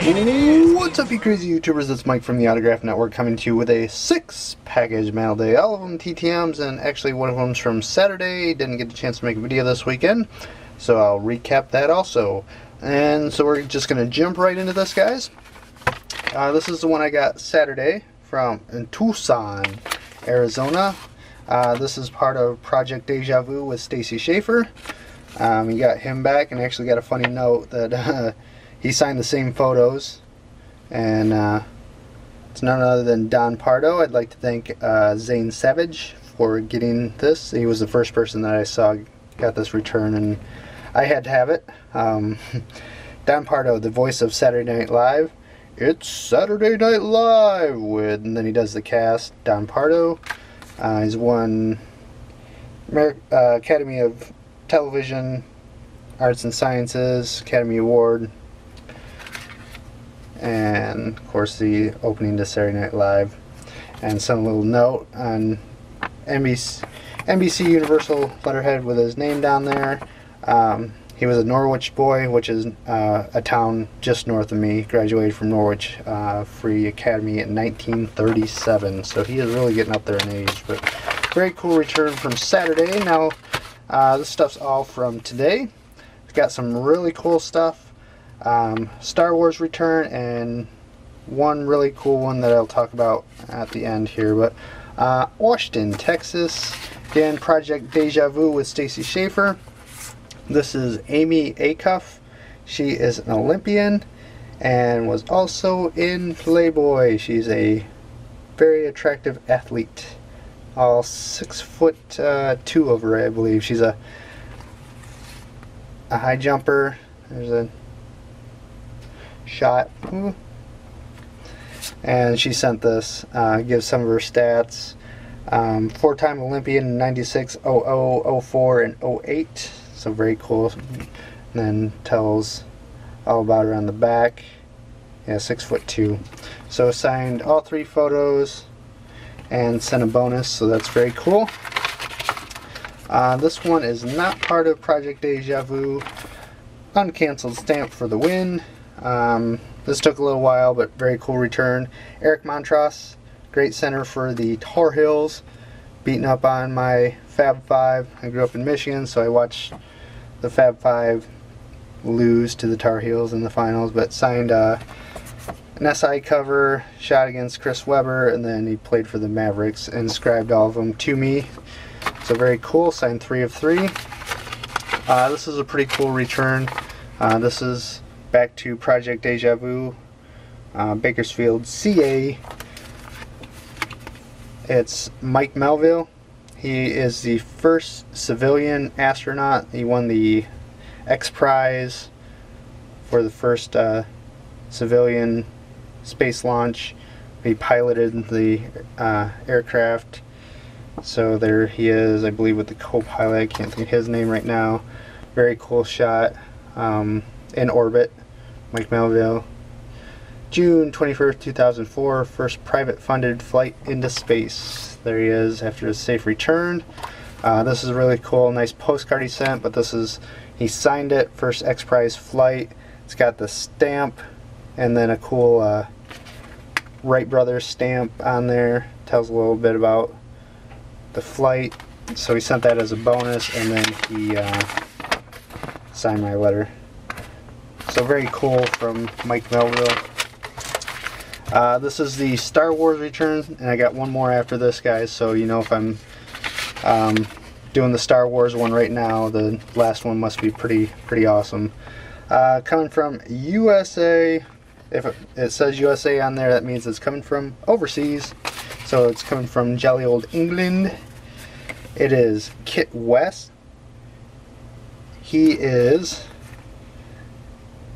What's up, you crazy YouTubers? It's Mike from the Autograph Network coming to you with a 6-package mail day. All of them TTMs, and actually one of them's from Saturday. Didn't get the chance to make a video this weekend, so I'll recap that also. And so we're just going to jump right into this, guys. This is the one I got Saturday from Tucson, Arizona. This is part of Project Deja Vu with Stacy Schaefer. You got him back, and actually got a funny note that he signed the same photos, and it's none other than Don Pardo. I'd like to thank Zane Savage for getting this. He was the first person that I saw got this return, and I had to have it. Don Pardo, the voice of Saturday Night Live. It's Saturday Night Live with, and then he does the cast. Don Pardo. He's won Academy of Television Arts and Sciences Academy Award, and of course the opening to Saturday Night Live. And some little note on NBC Universal letterhead with his name down there. He was a Norwich boy, which is a town just north of me. Graduated from Norwich Free Academy in 1937, so he is really getting up there in age. But very cool return from Saturday. Now this stuff's all from today. It's got some really cool stuff. Star Wars return, and one really cool one that I'll talk about at the end here. But Austin, Texas, again, Project Deja Vu with Stacy Schaefer. This is Amy Acuff. She is an Olympian and was also in Playboy. She's a very attractive athlete. All 6'2" of her, I believe. She's a high jumper. There's a shot. And she sent this. Gives some of her stats. 4-time Olympian in 96, 00, 04, and 08. So very cool. And then tells all about her on the back. Yeah, 6'2". So signed all 3 photos and sent a bonus, so that's very cool. This one is not part of Project Deja Vu. Uncancelled stamp for the win. This took a little while, but very cool return. Eric Montross, great center for the Tar Heels, beating up on my Fab Five. I grew up in Michigan, so I watched the Fab Five lose to the Tar Heels in the finals, but signed an SI cover, shot against Chris Webber, and then he played for the Mavericks, and inscribed all of them to me. So very cool. Signed 3 of 3. This is a pretty cool return. This is back to Project Deja Vu, Bakersfield, CA. It's Mike Melville. He is the first civilian astronaut. He won the X Prize for the first civilian space launch. He piloted the aircraft. So there he is, I believe, with the co-pilot. I can't think of his name right now. Very cool shot. In orbit, Mike Melville. June 21st, 2004, first private funded flight into space. There he is after a safe return. This is really cool. Nice postcard he sent, but this is, he signed it, first X Prize flight. It's got the stamp and then a cool Wright Brothers stamp on there. Tells a little bit about the flight. So he sent that as a bonus, and then he signed my letter. So very cool from Mike Melville. This is the Star Wars return, and I got one more after this, guys. So you know, if I'm doing the Star Wars one right now, the last one must be pretty awesome. Coming from USA. If it says USA on there, that means it's coming from overseas. So it's coming from jolly old England. It is Kit West. He is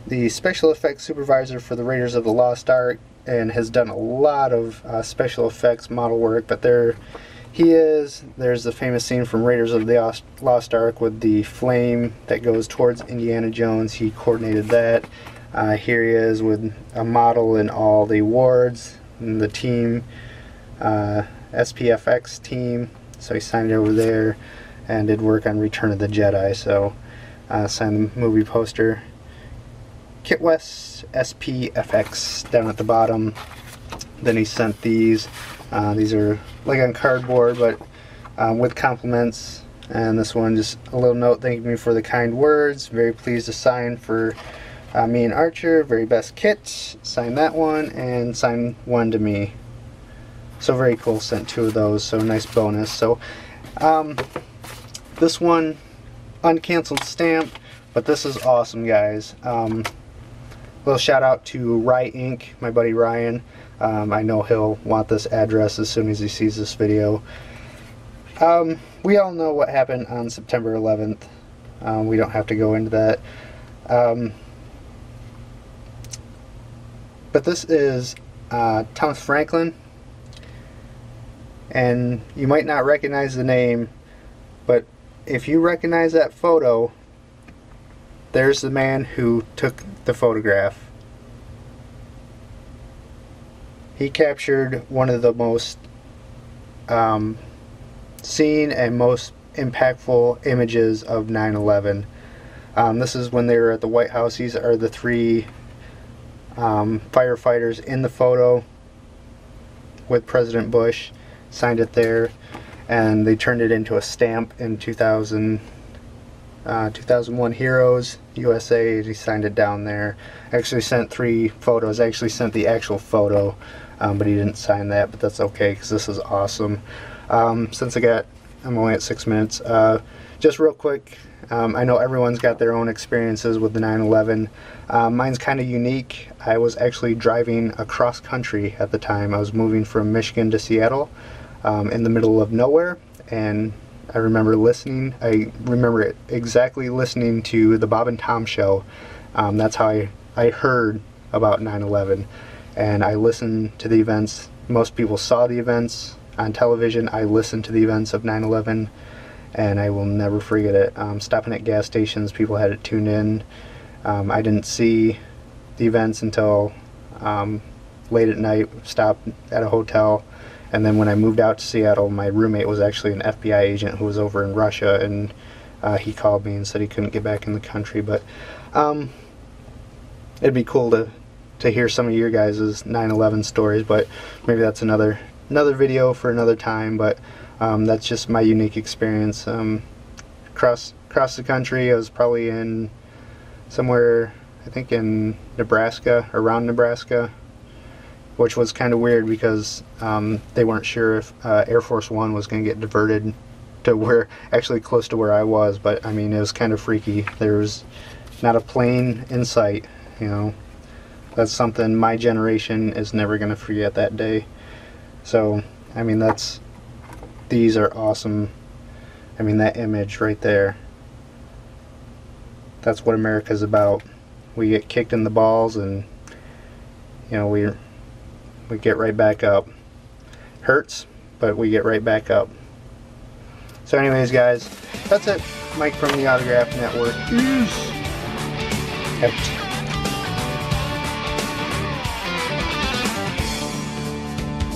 the special effects supervisor for the Raiders of the Lost Ark, and has done a lot of special effects model work. But there he is. There's the famous scene from Raiders of the Lost Ark with the flame that goes towards Indiana Jones. He coordinated that. Here he is with a model and all the awards and the team, SPFX team. So he signed it over there and did work on Return of the Jedi. So signed the movie poster. Kit West SPFX down at the bottom. Then he sent these. These are like on cardboard, but with compliments. And this one, just a little note thanking me for the kind words. Very pleased to sign for me and Archer. Very best kit. Sign that one and sign one to me. So very cool. Sent 2 of those. So nice bonus. So this one, uncanceled stamp, but this is awesome, guys. Little shout out to Rye Inc., my buddy Ryan. I know he'll want this address as soon as he sees this video. We all know what happened on September 11th. We don't have to go into that. But this is Thomas Franklin. And you might not recognize the name, but if you recognize that photo, there's the man who took the photograph. He captured one of the most seen and most impactful images of 9/11. This is when they were at the White House. These are the 3 firefighters in the photo with President Bush. Signed it there, and they turned it into a stamp in 2001 Heroes USA. He signed it down there. I actually sent 3 photos. I actually sent the actual photo, but he didn't sign that, but that's okay because this is awesome. Since I'm only at 6 minutes, just real quick, I know everyone's got their own experiences with the 9/11. Mine's kind of unique. I was actually driving across country at the time. I was moving from Michigan to Seattle, in the middle of nowhere, and I remember exactly listening to the Bob and Tom show. That's how I heard about 9/11, and I listened to the events. Most people saw the events on television. I listened to the events of 9/11, and I will never forget it. Stopping at gas stations, people had it tuned in. I didn't see the events until late at night. Stopped at a hotel, and then when I moved out to Seattle, my roommate was actually an FBI agent who was over in Russia, and he called me and said he couldn't get back in the country. But it'd be cool to hear some of your guys' 9/11 stories, but maybe that's another video for another time. But that's just my unique experience. Across the country, I was probably in somewhere, I think in Nebraska, around Nebraska, which was kind of weird because they weren't sure if Air Force One was going to get diverted to actually close to where I was. But I mean, it was kind of freaky. There was not a plane in sight. You know, that's something my generation is never going to forget that day. So I mean, these are awesome. I mean, that image right there, that's what America's about. We get kicked in the balls, and you know, we get right back up. Hurts, but we get right back up. So anyways, guys, that's it. Mike from the Autograph Network. Peace.